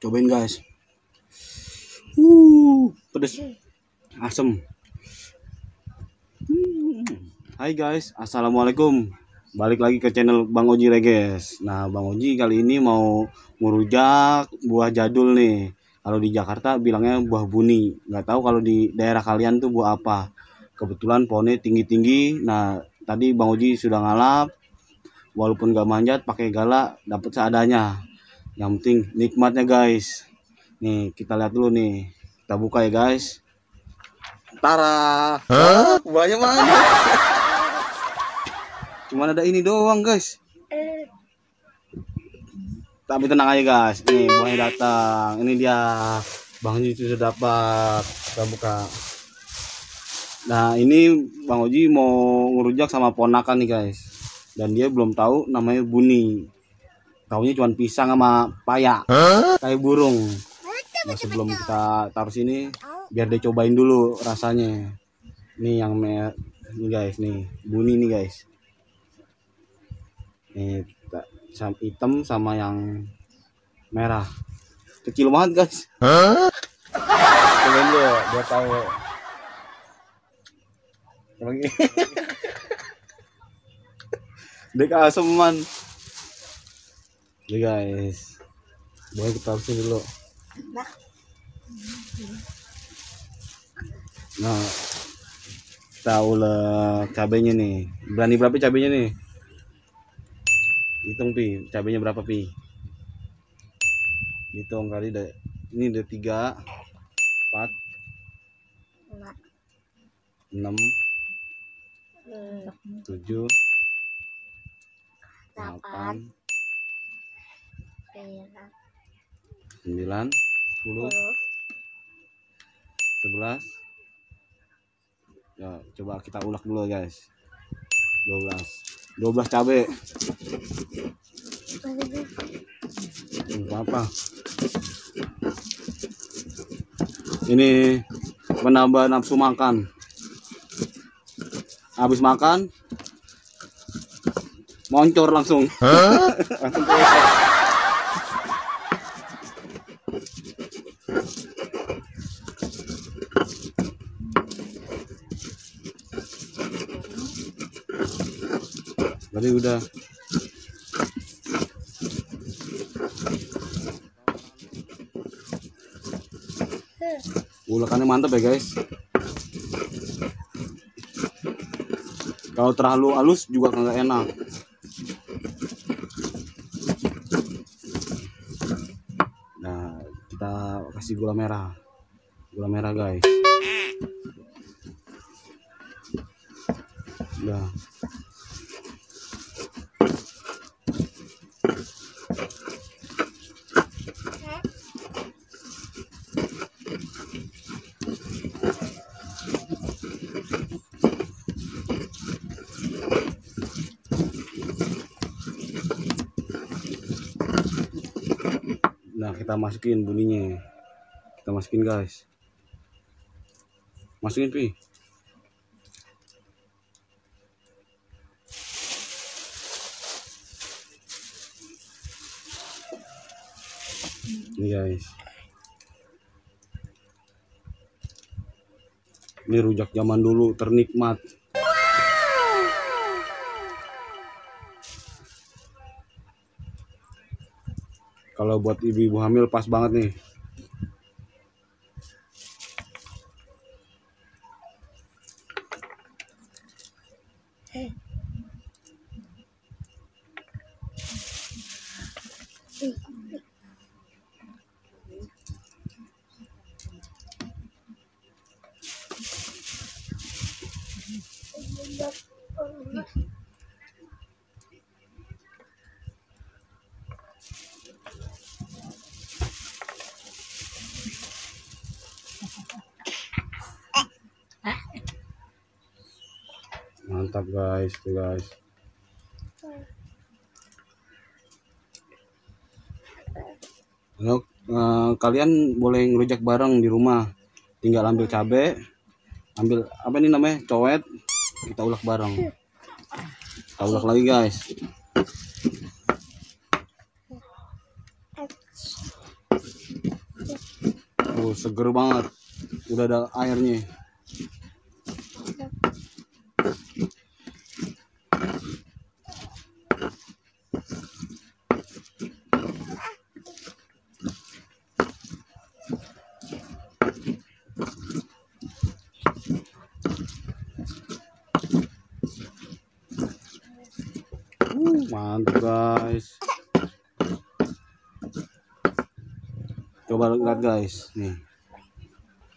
Cobain guys. Pedes, asem. Hai guys, assalamualaikum. Balik lagi ke channel Bang Oji Reges. Nah, Bang Oji kali ini mau ngerujak buah jadul nih. Kalau di Jakarta bilangnya buah buni. Nggak tahu kalau di daerah kalian tuh buah apa. Kebetulan pohonnya tinggi-tinggi. Nah, tadi Bang Oji sudah ngalap. Walaupun nggak manjat, pakai galak, dapat seadanya. Yang penting nikmatnya guys. Nih, kita lihat dulu nih. Kita buka ya guys. Tara. Buahnya mana? Cuman ada ini doang guys. Tapi tenang aja guys. Nih buahnya datang. Ini dia. Bang Oji sudah dapat. Kita buka. Nah ini Bang Oji mau ngerujak sama ponakan nih guys. Dan dia belum tahu namanya buni. Taunya cuma pisang sama paya. Kayak burung. Nah, sebelum kita taruh sini biar dia cobain dulu rasanya. Nih yang nih guys, nih buni nih guys. Nih hitam sama yang merah. Kecil banget guys. Cobain dulu biar tahu. Lagi. Dek aseman. Nih guys. Boleh kita taruh dulu. Nah, kita ulek cabenya nih. Berani berapa cabenya nih? Hitung pi, cabenya berapa pi? Hitung kali deh. Ini ada 3, 4, 6, 7, 8, 9, 10, 11. Ya, coba kita ulek dulu guys. 12 cabai. Apa? Ini menambah nafsu makan. Habis makan moncor langsung. Langsung tadi udah. Ulekannya mantap ya guys. Kalau terlalu halus juga nggak enak. Nah, kita kasih gula merah guys. Udah. Nah, kita masukin buninya. Kita masukin guys. Masukin pi. Ini guys. Ini rujak zaman dulu ternikmat. Kalau buat ibu-ibu hamil pas banget nih. Mantap guys, tuh guys. Halo, kalian boleh ngerujak bareng di rumah. Tinggal ambil cabai, ambil apa ini namanya, cowet. Kita ulek bareng. Kita ulek lagi guys. Seger banget. Udah ada airnya. Mantap guys. Coba lihat guys nih.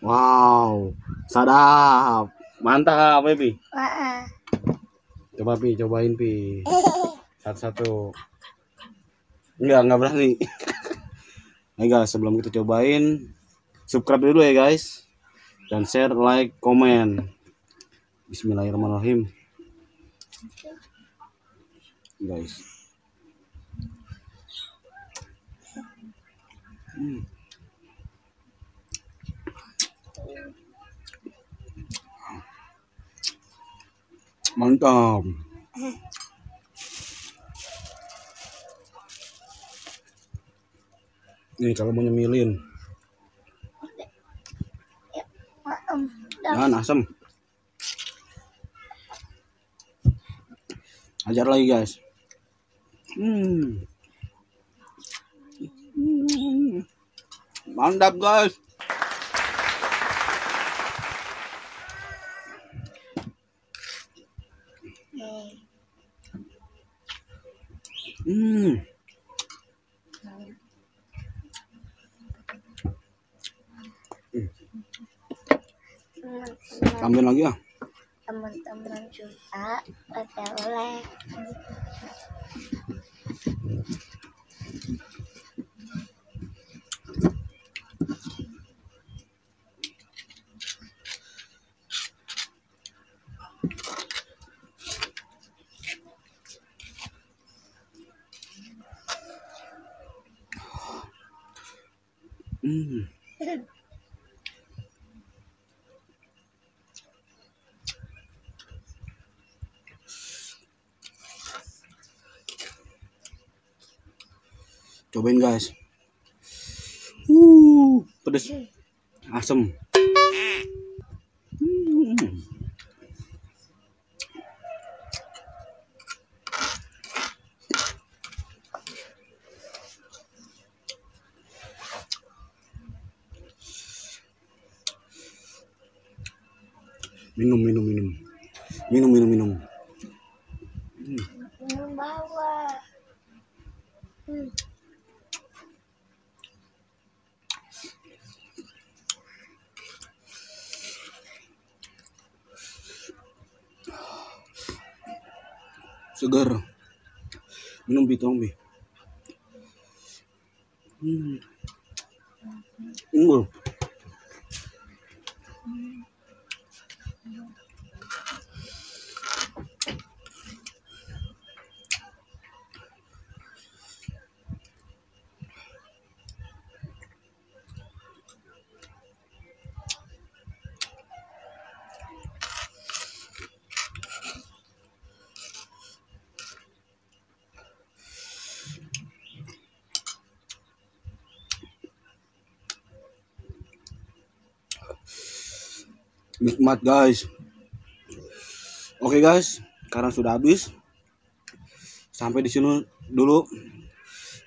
Wow, sadap. Mantap, Pi. Coba Pi, cobain Pi. Satu-satu. Enggak berani. Nah guys, sebelum kita cobain, subscribe dulu ya guys. Dan share, like, komen. Bismillahirrahmanirrahim. Guys. Mantap. Nih kalau mau nyemilin. Jangan asam. Ajar lagi guys. Mantap guys. Tambahin lagi ya. Teman-teman juga oleh. Cobain guys. Pedes. Asem. Minum. Minum bawah. Segar. Minum Bi, tolong Bi. Nikmat guys. Oke guys, sekarang sudah habis. Sampai di sini dulu.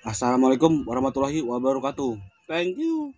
Assalamualaikum warahmatullahi wabarakatuh. Thank you.